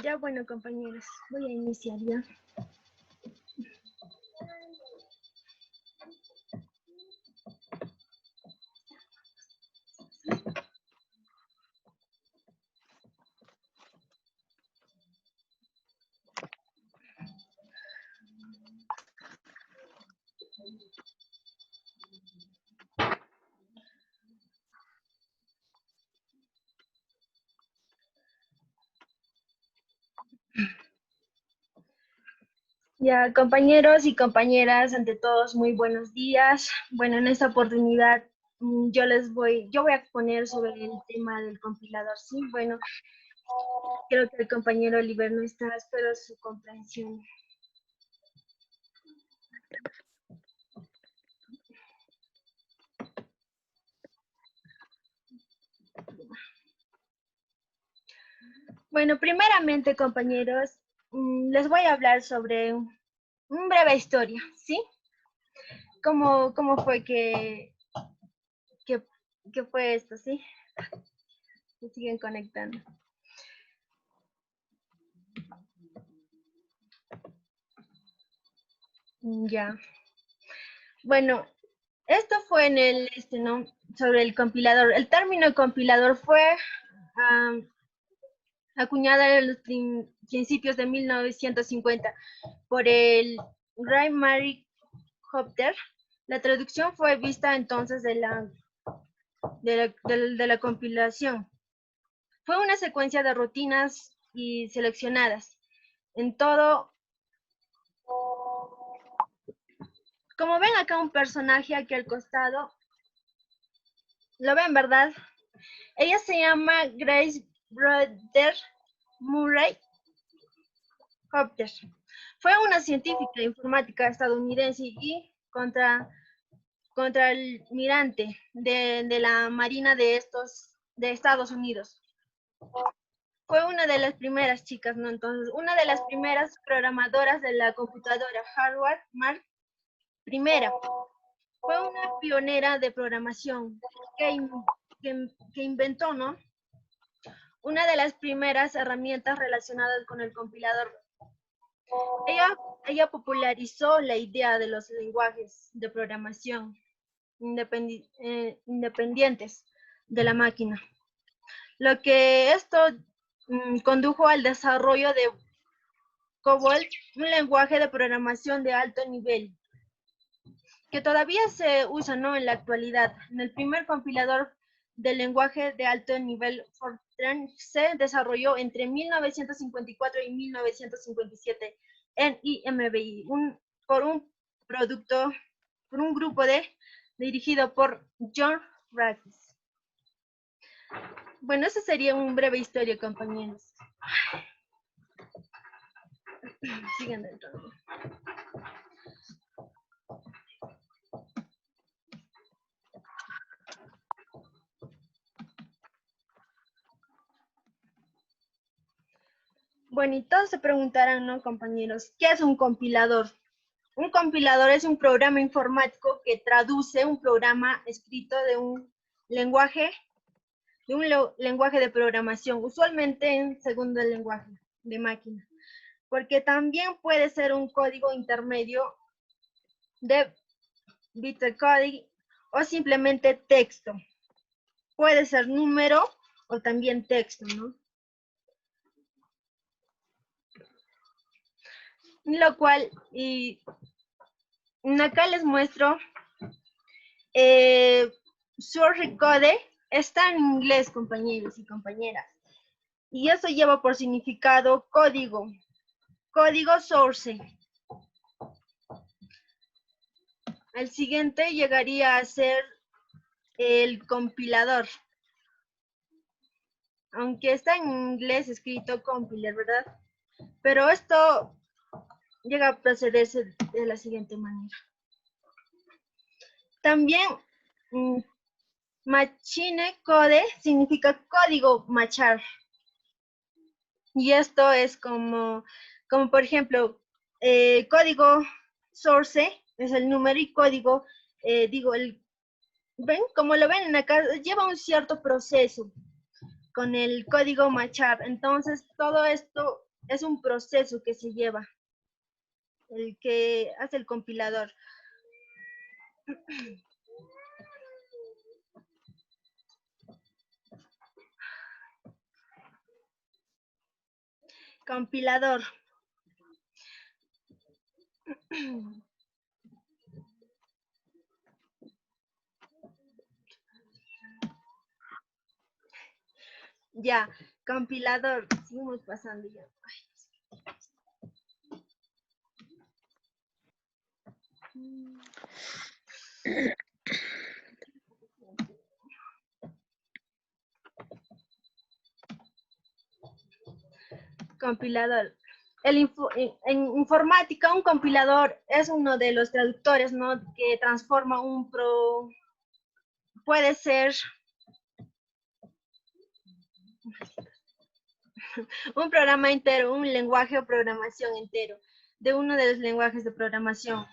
Ya bueno, compañeros, voy a iniciar ya. Ya, compañeros y compañeras, ante todos, muy buenos días. Bueno, en esta oportunidad yo voy a exponer sobre el tema del compilador, ¿sí? Bueno, creo que el compañero Oliver no está, espero su comprensión. Bueno, primeramente, compañeros, les voy a hablar sobre una breve historia, ¿sí? ¿Cómo fue que, que fue esto, sí? Se siguen conectando. Ya. Bueno, esto fue en el, ¿no? Sobre el compilador. El término compilador fue acuñado en los principios de 1950 por el Ray Mary Hopter. La traducción fue vista entonces de la compilación. Fue una secuencia de rutinas y seleccionadas. En todo, como ven acá un personaje aquí al costado, ¿lo ven, verdad? Ella se llama Grace Brother Murray Hopter. Fue una científica informática estadounidense y contraalmirante de la Marina de Estados Unidos. Fue una de las primeras chicas, ¿no? Entonces, una de las primeras programadoras de la computadora Harvard Mark I. Fue una pionera de programación que inventó, ¿no? Una de las primeras herramientas relacionadas con el compilador. Ella popularizó la idea de los lenguajes de programación independientes de la máquina, lo que esto condujo al desarrollo de COBOL, un lenguaje de programación de alto nivel, que todavía se usa, ¿no?, en la actualidad. En el primer compilador del lenguaje de alto nivel Fortran se desarrolló entre 1954 y 1957 en IMBI, por un grupo dirigido por John Rackes. Bueno, esa sería una breve historia, compañeros. Sigan entrando. Bueno, y todos se preguntarán, ¿no, compañeros? ¿Qué es un compilador? Un compilador es un programa informático que traduce un programa escrito de un lenguaje de programación, usualmente en segundo lenguaje de máquina, porque también puede ser un código intermedio de bytecode o simplemente texto. Puede ser número o también texto, ¿no? Lo cual, y acá les muestro, source code está en inglés, compañeros y compañeras, y eso lleva por significado código source. El siguiente llegaría a ser el compilador, aunque está en inglés escrito compiler, ¿verdad? Pero esto llega a procederse de la siguiente manera. También machine code significa código machar. Y esto es como por ejemplo, código source es el número y código, ¿ven? Como lo ven acá, lleva un cierto proceso. con el código MATLAB. Entonces, todo esto es un proceso que se lleva, el que hace el compilador. Compilador. Ya, compilador. Seguimos pasando ya. Compilador. En informática, un compilador es uno de los traductores, ¿no? Que transforma puede ser un programa entero, un lenguaje o programación entero, de uno de los lenguajes de programación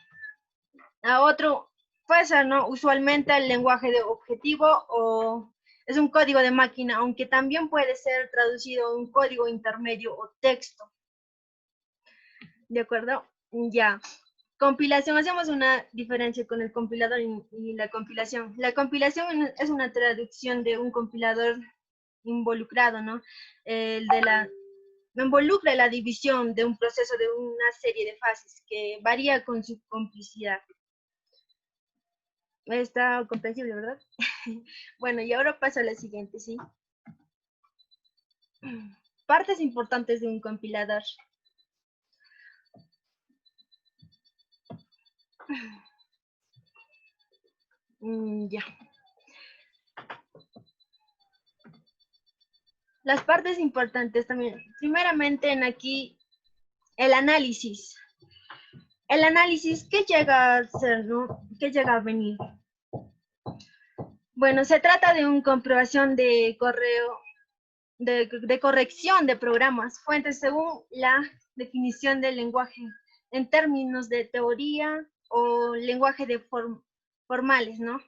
a otro, puede ser, ¿no? Usualmente el lenguaje de objetivo o es un código de máquina, aunque también puede ser traducido a un código intermedio o texto. ¿De acuerdo? Ya. Compilación, hacemos una diferencia con el compilador y la compilación. La compilación es una traducción de un compilador involucrado, ¿no? Involucra la división de un proceso de una serie de fases que varía con su complejidad. Está comprensible, ¿verdad? Bueno, y ahora paso a la siguiente, ¿sí? Partes importantes de un compilador. Ya. Las partes importantes también. Primeramente en aquí, el análisis. El análisis, ¿qué llega a ser, no? ¿Qué llega a venir? Bueno, se trata de una comprobación de corrección de programas, fuentes según la definición del lenguaje en términos de teoría o lenguaje de formales, ¿no?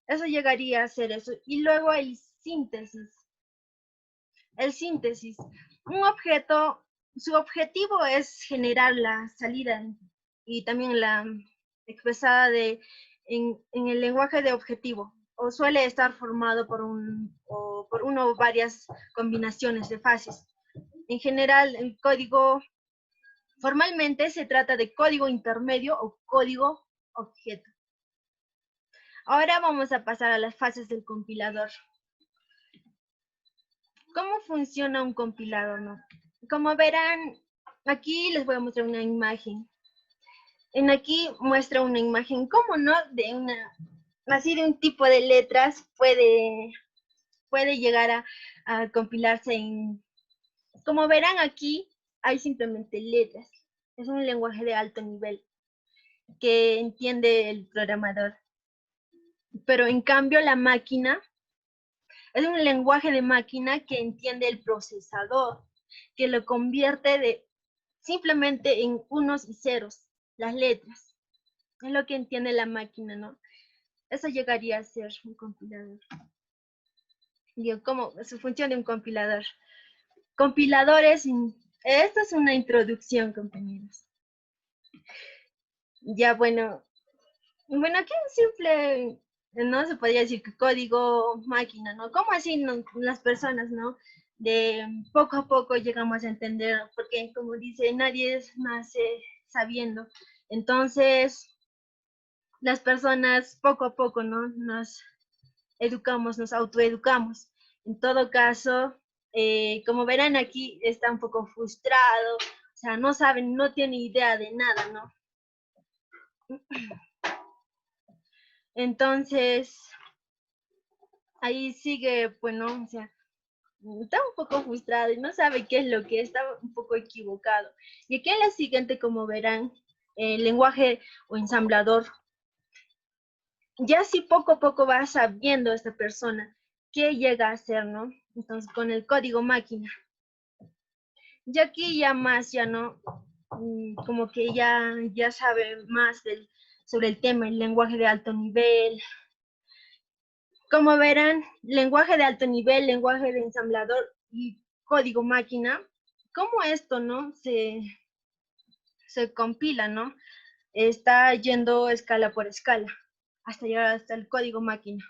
Eso llegaría a ser eso. Y luego el síntesis. El síntesis. Un objeto, su objetivo es generar la salida y también la expresada en el lenguaje de objetivo, o suele estar formado por una o varias combinaciones de fases. En general, el código formalmente se trata de código intermedio o código objeto. Ahora vamos a pasar a las fases del compilador. ¿Cómo funciona un compilador, no? Como verán, aquí les voy a mostrar una imagen. En aquí muestra una imagen, ¿cómo no? Así de un tipo de letras puede llegar a compilarse como verán aquí, hay simplemente letras. Es un lenguaje de alto nivel que entiende el programador. Pero en cambio la máquina es un lenguaje de máquina que entiende el procesador, que lo convierte simplemente en unos y ceros, las letras. Es lo que entiende la máquina, ¿no? Eso llegaría a ser un compilador. Digo, ¿cómo? Su función de un compilador. Compiladores, esta es una introducción, compañeros. Ya, bueno, aquí un simple, no se podría decir que código máquina, ¿no? ¿Cómo así las personas, ¿no? De poco a poco llegamos a entender, porque como dice, nadie nace sabiendo. Entonces, las personas poco a poco, ¿no? Nos educamos, nos autoeducamos. En todo caso, como verán aquí, está un poco frustrado, o sea, no saben, no tiene idea de nada, ¿no? Entonces, ahí sigue, bueno, o sea, está un poco frustrado y no sabe qué es lo que está un poco equivocado. Y aquí en la siguiente, como verán, el lenguaje o ensamblador, ya si poco a poco va sabiendo esta persona qué llega a hacer, ¿no? Entonces, con el código máquina. Y aquí ya más, ya no, como que ya sabe más sobre el tema, el lenguaje de alto nivel. Como verán, lenguaje de alto nivel, lenguaje de ensamblador y código máquina, cómo esto, ¿no? Se compila, ¿no? Está yendo escala por escala, hasta llegar hasta el código máquina.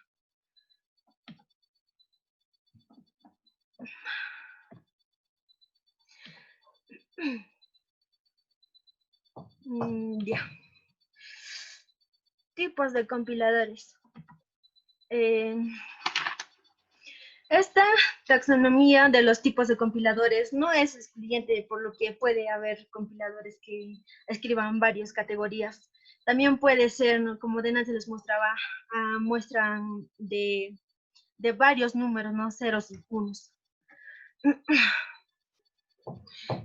Ya. Tipos de compiladores. Esta taxonomía de los tipos de compiladores no es excluyente, por lo que puede haber compiladores que escriban varias categorías. También puede ser, ¿no? Como Dena se les mostraba, muestran de varios números, ¿no? Ceros y unos.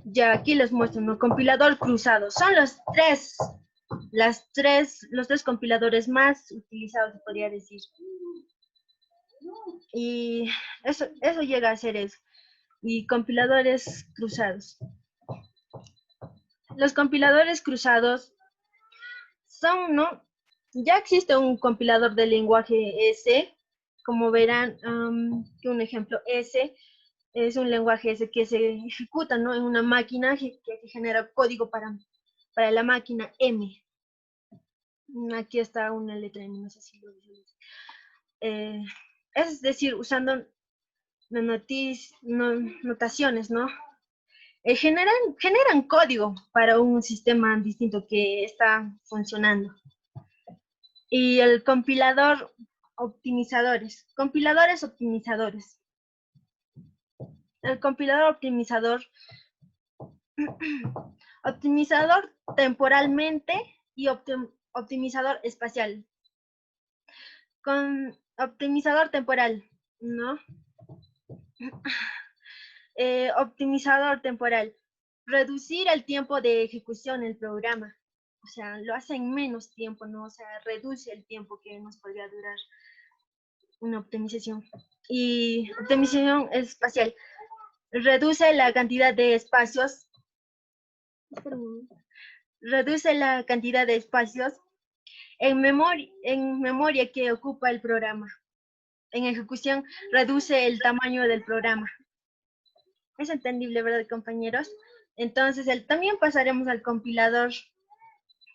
Ya aquí les muestro, ¿no? Compilador cruzado. Son los tres compiladores más utilizados, se podría decir. Y eso llega a ser eso. Y compiladores cruzados. Los compiladores cruzados son, ¿no? Ya existe un compilador de lenguaje S, como verán, que un ejemplo S es un lenguaje S que se ejecuta, ¿no? En una máquina que genera código para la máquina M. Aquí está una letra M, no sé si lo visualizan. Es decir, usando notaciones, ¿no? Generan código para un sistema distinto que está funcionando. Y el compilador optimizadores. Compiladores optimizadores. El compilador optimizador optimizador temporalmente y optimizador espacial. Con optimizador temporal, ¿no? Optimizador temporal. Reducir el tiempo de ejecución del programa. O sea, lo hace en menos tiempo, ¿no? O sea, reduce el tiempo que nos podría durar una optimización. Y optimización espacial. Reduce la cantidad de espacios. Reduce la cantidad de espacios en memoria que ocupa el programa. En ejecución, reduce el tamaño del programa. Es entendible, ¿verdad, compañeros? Entonces, también pasaremos al compiladores.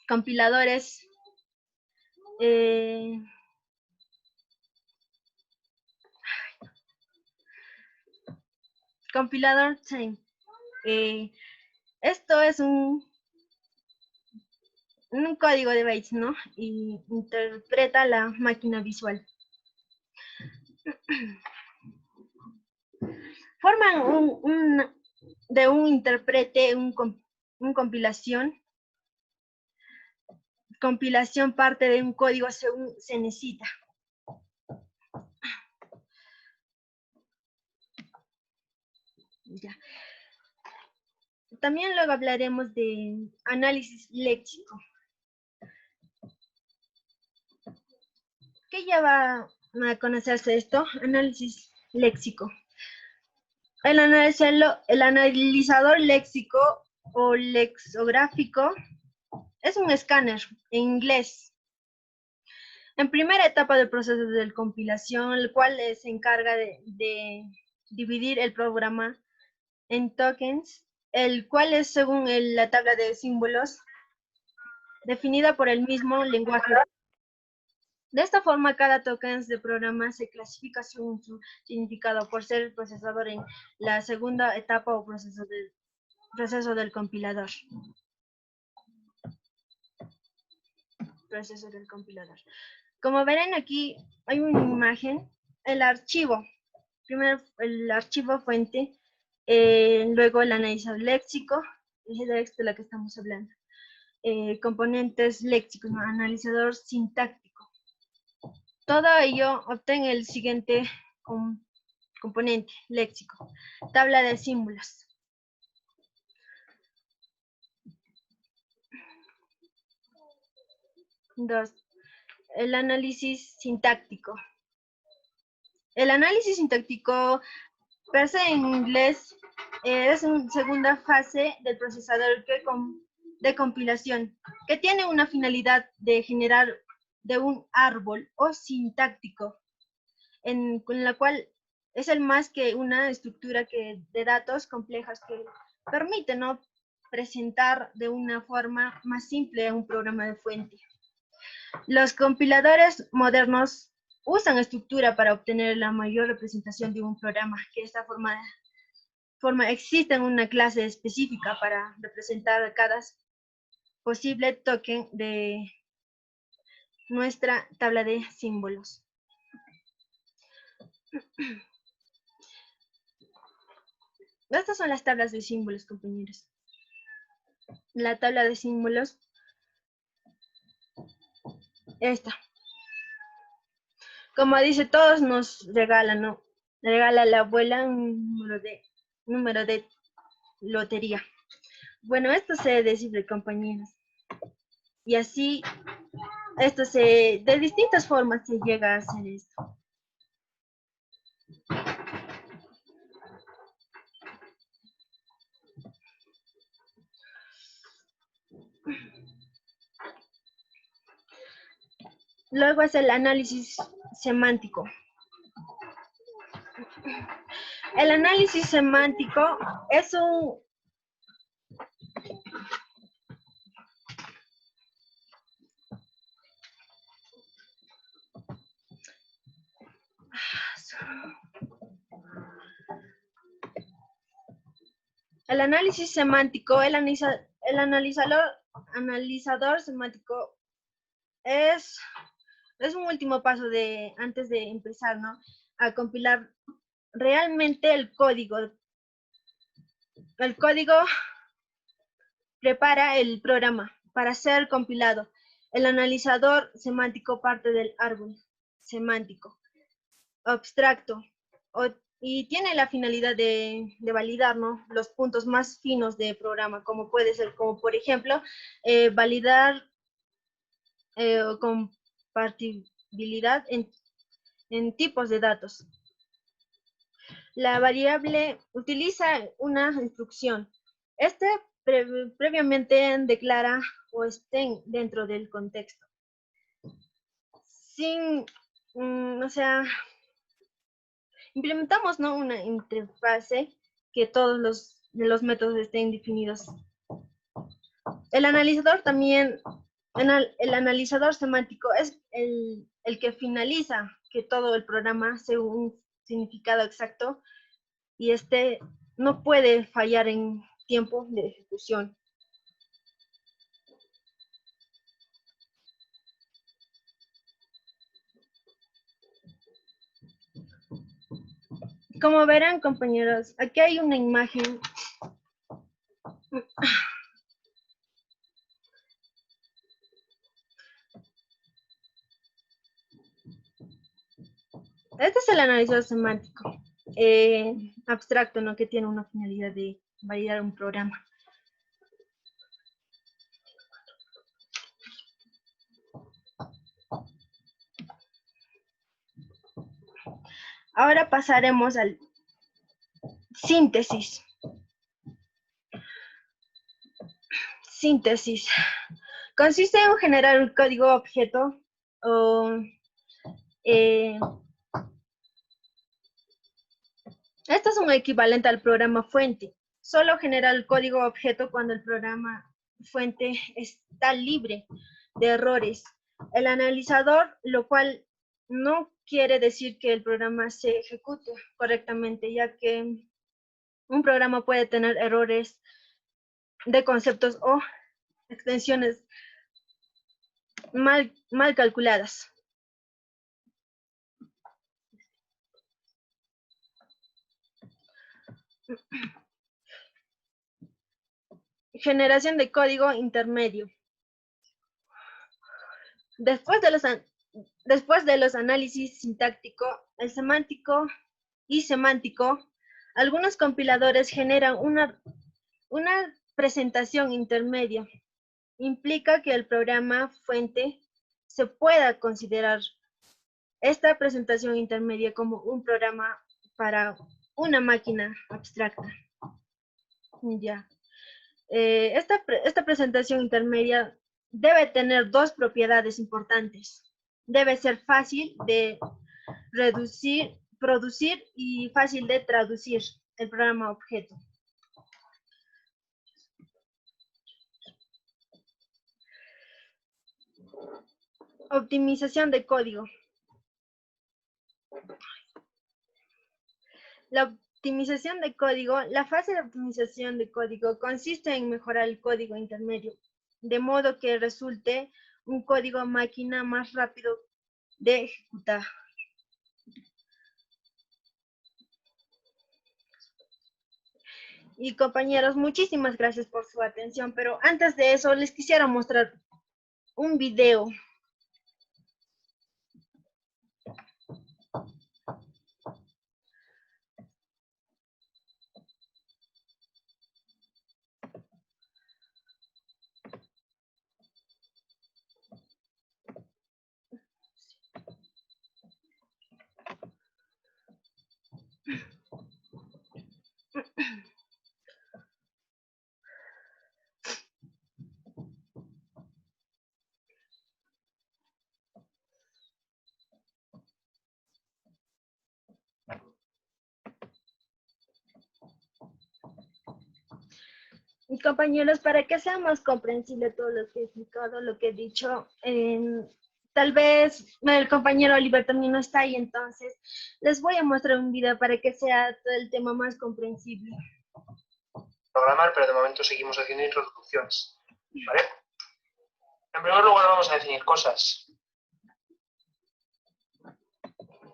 Compilador time. Esto es un código de bytes, ¿no? Y interpreta la máquina visual. Forman de un intérprete, un compilación. Compilación parte de un código según se necesita. Ya. También luego hablaremos de análisis léxico. ¿Qué lleva a conocerse esto? Análisis léxico. El analizador léxico o lexicográfico es un escáner en inglés. En primera etapa del proceso de compilación, el cual se encarga de dividir el programa en tokens, el cual es según la tabla de símbolos definida por el mismo lenguaje. De esta forma, cada token de programa se clasifica según su significado por ser el procesador en la segunda etapa o proceso del compilador. Proceso del compilador. Como verán aquí, hay una imagen, el archivo. Primero el archivo fuente, luego el analizador léxico, es de la que estamos hablando. Componentes léxicos, ¿no? Analizador sintáctico. Todo ello obtiene el siguiente componente léxico. Tabla de símbolos. Dos. El análisis sintáctico. El análisis sintáctico, per se en inglés, es una segunda fase del procesador de compilación, que tiene una finalidad de generar de un árbol o sintáctico con la cual es el más que una estructura de datos complejas que permite, ¿no?, presentar de una forma más simple un programa de fuente. Los compiladores modernos usan estructura para obtener la mayor representación de un programa, que de esta forma existe una clase específica para representar cada posible token de nuestra tabla de símbolos. Estas son las tablas de símbolos, compañeros. La tabla de símbolos, esta. Como dice, todos nos regalan, ¿no? Regala la abuela un número de lotería. Bueno, esto se descifra, compañeros. Y así, de distintas formas se llega a hacer esto. Luego es el análisis semántico. El análisis semántico es un... El análisis semántico, el analizador semántico es un último paso antes de empezar, ¿no?, a compilar realmente el código. El código prepara el programa para ser compilado. El analizador semántico parte del árbol semántico abstracto y tiene la finalidad de validar, ¿no?, los puntos más finos de programa, como puede ser, como por ejemplo, validar compatibilidad en tipos de datos. La variable utiliza una instrucción. Previamente declara o estén dentro del contexto. Implementamos, ¿no?, una interfase que todos los métodos estén definidos. El analizador también, el analizador semántico es el que finaliza que todo el programa sea un significado exacto y no puede fallar en tiempo de ejecución. Como verán, compañeros, aquí hay una imagen. Este es el analizador semántico abstracto, ¿no?, que tiene una finalidad de validar un programa. Ahora pasaremos al síntesis. Síntesis. Consiste en generar un código objeto o esto es un equivalente al programa fuente. Solo genera el código objeto cuando el programa fuente está libre de errores. El analizador, lo cual no quiere decir que el programa se ejecute correctamente, ya que un programa puede tener errores de conceptos o extensiones mal calculadas. Generación de código intermedio. Después de los análisis sintáctico, el semántico y semántico, algunos compiladores generan una presentación intermedia. Implica que el programa fuente se pueda considerar esta presentación intermedia como un programa para una máquina abstracta. Ya. Esta presentación intermedia debe tener dos propiedades importantes. Debe ser fácil de producir y fácil de traducir el programa objeto. Optimización de código. La fase de optimización de código consiste en mejorar el código intermedio, de modo que resulte un código máquina más rápido de ejecutar. Y compañeros, muchísimas gracias por su atención, pero antes de eso les quisiera mostrar un video. Y compañeros, para que sea más comprensible todo lo que he explicado, lo que he dicho, tal vez el compañero Oliver también no está ahí, entonces les voy a mostrar un video para que sea todo el tema más comprensible. Programar, pero de momento seguimos haciendo introducciones, ¿vale? En primer lugar vamos a definir cosas.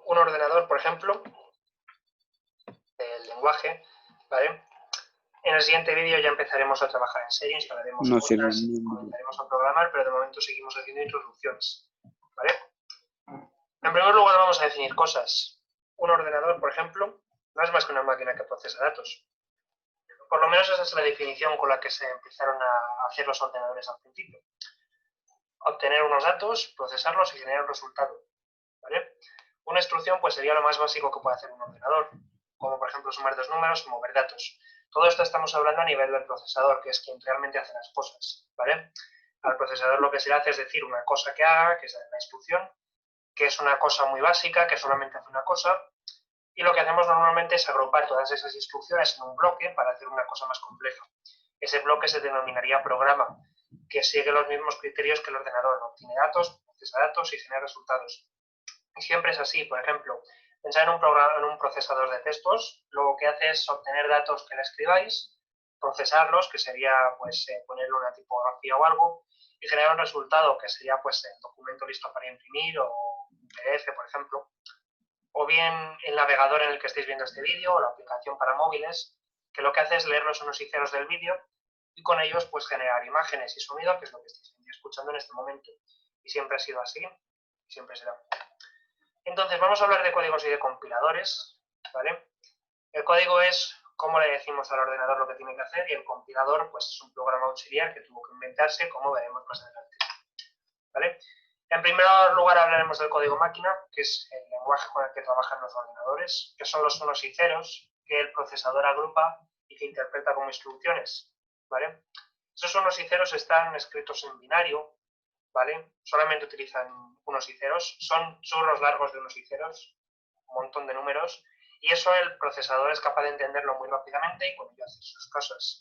Un ordenador, por ejemplo, del lenguaje, ¿vale? En el siguiente vídeo ya empezaremos a trabajar en serio, instalaremos cosas, comenzaremos a programar, pero de momento seguimos haciendo introducciones, ¿vale? En primer lugar vamos a definir cosas. Un ordenador, por ejemplo, no es más que una máquina que procesa datos. Por lo menos esa es la definición con la que se empezaron a hacer los ordenadores al principio. Obtener unos datos, procesarlos y generar un resultado, ¿vale? Una instrucción pues sería lo más básico que puede hacer un ordenador, como por ejemplo sumar dos números o mover datos. Todo esto estamos hablando a nivel del procesador, que es quien realmente hace las cosas, ¿vale? Al procesador lo que se le hace es decir una cosa que haga, que es la instrucción, que es una cosa muy básica, que solamente hace una cosa, y lo que hacemos normalmente es agrupar todas esas instrucciones en un bloque para hacer una cosa más compleja. Ese bloque se denominaría programa, que sigue los mismos criterios que el ordenador, ¿no? Obtiene datos, procesa datos y genera resultados. Y siempre es así, por ejemplo, pensar en un procesador de textos, lo que hace es obtener datos que le escribáis, procesarlos, que sería pues ponerle una tipografía o algo, y generar un resultado, que sería pues el documento listo para imprimir o un PDF, por ejemplo. O bien el navegador en el que estáis viendo este vídeo o la aplicación para móviles, que lo que hace es leer los unos y ceros del vídeo y con ellos pues generar imágenes y sonido, que es lo que estáis escuchando en este momento. Y siempre ha sido así, y siempre será. Entonces vamos a hablar de códigos y de compiladores, ¿vale? El código es cómo le decimos al ordenador lo que tiene que hacer y el compilador pues es un programa auxiliar que tuvo que inventarse, como veremos más adelante, ¿vale? En primer lugar hablaremos del código máquina, que es el lenguaje con el que trabajan los ordenadores, que son los unos y ceros que el procesador agrupa y que interpreta como instrucciones, ¿vale? Esos unos y ceros están escritos en binario, ¿vale? Solamente utilizan unos y ceros, son churros largos de unos y ceros, un montón de números, y eso el procesador es capaz de entenderlo muy rápidamente y con ello hacer sus cosas.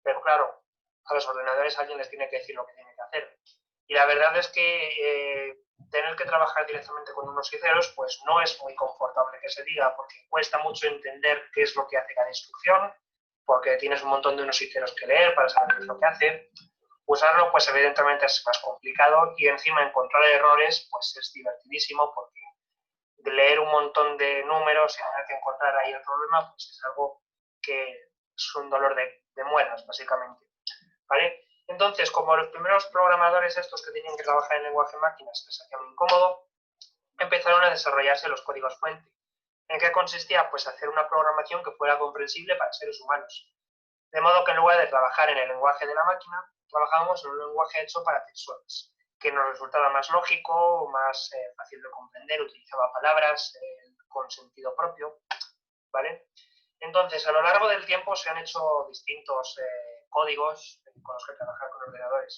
Pero claro, a los ordenadores alguien les tiene que decir lo que tiene que hacer. Y la verdad es que tener que trabajar directamente con unos y ceros pues no es muy confortable que se diga, porque cuesta mucho entender qué es lo que hace cada instrucción, porque tienes un montón de unos y ceros que leer para saber qué es lo que hace. Usarlo pues evidentemente es más complicado y encima encontrar errores pues es divertidísimo, porque de leer un montón de números y tener que encontrar ahí el problema pues es algo que es un dolor de muelas básicamente, ¿vale? Entonces, como los primeros programadores estos que tenían que trabajar en lenguaje máquina se les hacía muy incómodo, empezaron a desarrollarse los códigos fuente. ¿En qué consistía? Pues hacer una programación que fuera comprensible para seres humanos. De modo que en lugar de trabajar en el lenguaje de la máquina, trabajábamos en un lenguaje hecho para personas, que nos resultaba más lógico, más fácil de comprender, utilizaba palabras con sentido propio, ¿vale? Entonces, a lo largo del tiempo se han hecho distintos códigos con los que trabajar con ordenadores.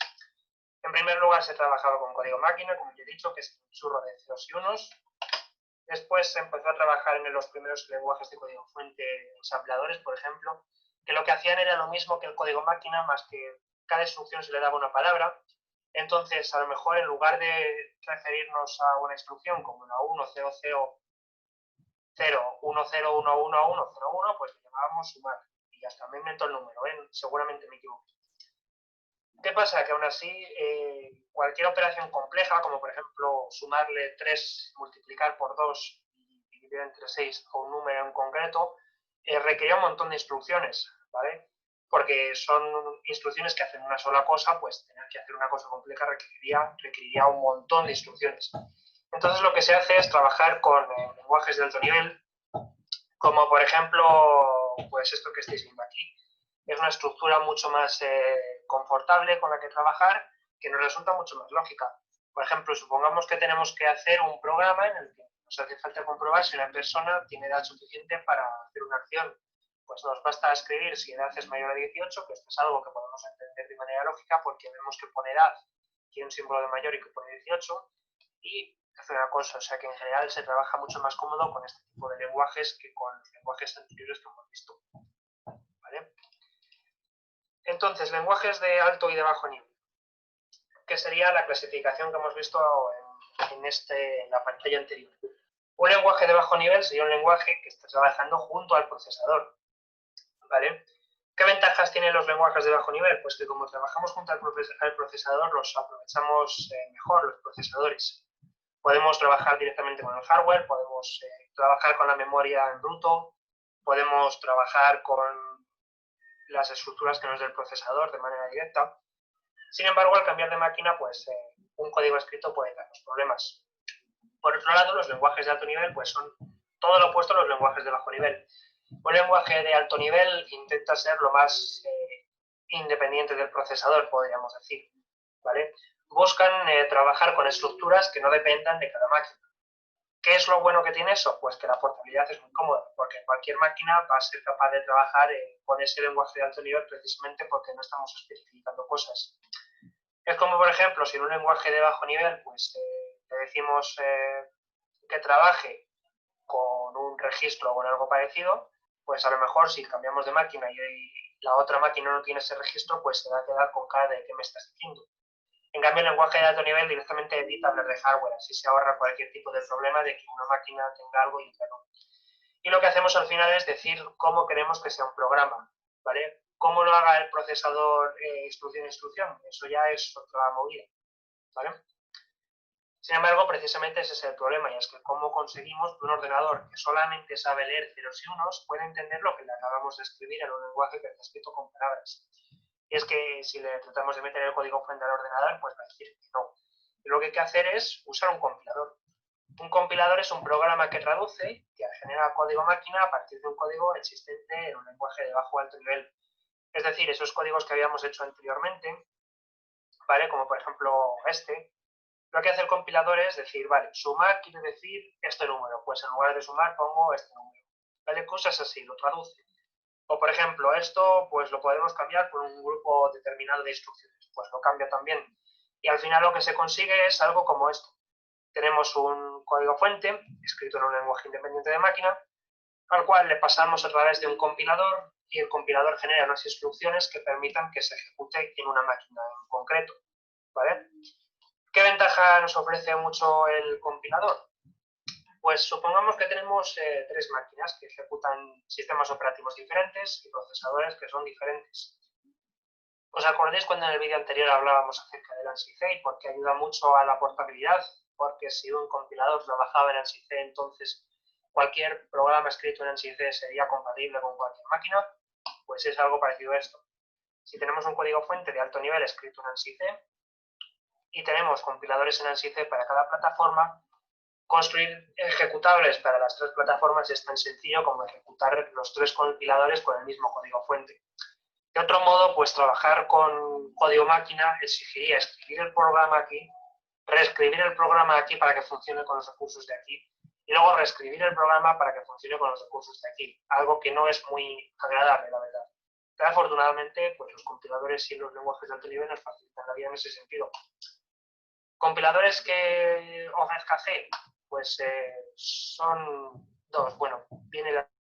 En primer lugar, se trabajaba con código máquina, como ya he dicho, que es un churro de ceros y unos. Después se empezó a trabajar en los primeros lenguajes de código fuente ensambladores, por ejemplo, que lo que hacían era lo mismo que el código máquina, más que cada instrucción se le daba una palabra. Entonces, a lo mejor en lugar de referirnos a una instrucción como la 10001011101, pues le llamábamos sumar. Y hasta me invento el número, seguramente me equivoco. ¿Qué pasa? Que aún así, cualquier operación compleja, como por ejemplo sumarle 3, multiplicar por 2 y dividir entre 6 a un número en concreto, requería un montón de instrucciones, ¿vale? Porque son instrucciones que hacen una sola cosa, pues tener que hacer una cosa compleja requeriría un montón de instrucciones. Entonces lo que se hace es trabajar con lenguajes de alto nivel, como por ejemplo, pues esto que estáis viendo aquí. Es una estructura mucho más confortable con la que trabajar, que nos resulta mucho más lógica. Por ejemplo, supongamos que tenemos que hacer un programa en el que nos hace falta comprobar si una persona tiene edad suficiente para hacer una acción. Pues nos basta escribir si edad es mayor a 18, que esto es algo que podemos entender de manera lógica porque vemos que pone edad, tiene un símbolo de mayor y que pone 18, y hace una cosa, o sea que en general se trabaja mucho más cómodo con este tipo de lenguajes que con los lenguajes anteriores que hemos visto. ¿Vale? Entonces, lenguajes de alto y de bajo nivel, que sería la clasificación que hemos visto en la pantalla anterior. Un lenguaje de bajo nivel sería un lenguaje que está trabajando junto al procesador, ¿vale? ¿Qué ventajas tienen los lenguajes de bajo nivel? Pues que como trabajamos junto al procesador, los aprovechamos mejor, los procesadores. Podemos trabajar directamente con el hardware, podemos trabajar con la memoria en bruto, podemos trabajar con las estructuras que nos dé el procesador de manera directa. Sin embargo, al cambiar de máquina, pues un código escrito puede darnos problemas. Por otro lado, los lenguajes de alto nivel pues son todo lo opuesto a los lenguajes de bajo nivel. Un lenguaje de alto nivel intenta ser lo más independiente del procesador, podríamos decir, ¿vale? Buscan trabajar con estructuras que no dependan de cada máquina. ¿Qué es lo bueno que tiene eso? Pues que la portabilidad es muy cómoda, porque cualquier máquina va a ser capaz de trabajar con ese lenguaje de alto nivel precisamente porque no estamos especificando cosas. Es como, por ejemplo, si en un lenguaje de bajo nivel pues le decimos que trabaje con un registro o con algo parecido, pues a lo mejor si cambiamos de máquina y la otra máquina no tiene ese registro, pues se va a quedar con cara de ¿qué me estás diciendo? En cambio, el lenguaje de alto nivel directamente evita hablar de hardware, así se ahorra cualquier tipo de problema de que una máquina tenga algo y otra no. Y lo que hacemos al final es decir cómo queremos que sea un programa, ¿vale? Cómo lo haga el procesador instrucción a instrucción, eso ya es otra movida, ¿vale? Sin embargo, precisamente ese es el problema, y es que cómo conseguimos que un ordenador que solamente sabe leer ceros y unos pueda entender lo que le acabamos de escribir en un lenguaje que está escrito con palabras. Y es que si le tratamos de meter el código fuente al ordenador, pues va a decir que no. Y lo que hay que hacer es usar un compilador. Un compilador es un programa que traduce, que genera código máquina a partir de un código existente en un lenguaje de bajo o alto nivel. Es decir, esos códigos que habíamos hecho anteriormente, ¿vale? Como por ejemplo este, lo que hace el compilador es decir, vale, sumar quiere decir este número, pues en lugar de sumar pongo este número. ¿Vale? Cosas así, lo traduce. O, por ejemplo, esto pues lo podemos cambiar por un grupo determinado de instrucciones. Pues lo cambia también. Y al final lo que se consigue es algo como esto. Tenemos un código fuente, escrito en un lenguaje independiente de máquina, al cual le pasamos a través de un compilador y el compilador genera unas instrucciones que permitan que se ejecute en una máquina en concreto, ¿vale? ¿Qué ventaja nos ofrece mucho el compilador? Pues supongamos que tenemos 3 máquinas que ejecutan sistemas operativos diferentes y procesadores que son diferentes. ¿Os acordáis cuando en el vídeo anterior hablábamos acerca del ANSI-C y porque ayuda mucho a la portabilidad? Porque si un compilador trabajaba en ANSI-C, entonces cualquier programa escrito en ANSI-C sería compatible con cualquier máquina. Pues es algo parecido a esto. Si tenemos un código fuente de alto nivel escrito en ANSI-C y tenemos compiladores en ANSI-C para cada plataforma, construir ejecutables para las 3 plataformas es tan sencillo como ejecutar los 3 compiladores con el mismo código fuente. De otro modo, pues trabajar con código máquina exigiría escribir el programa aquí, reescribir el programa aquí para que funcione con los recursos de aquí, y luego reescribir el programa para que funcione con los recursos de aquí, algo que no es muy agradable, la verdad. Pero afortunadamente, pues los compiladores y los lenguajes de alto nivel nos facilitan la vida en ese sentido. Compiladores que ofrezca C, Pues son dos. Bueno, viene la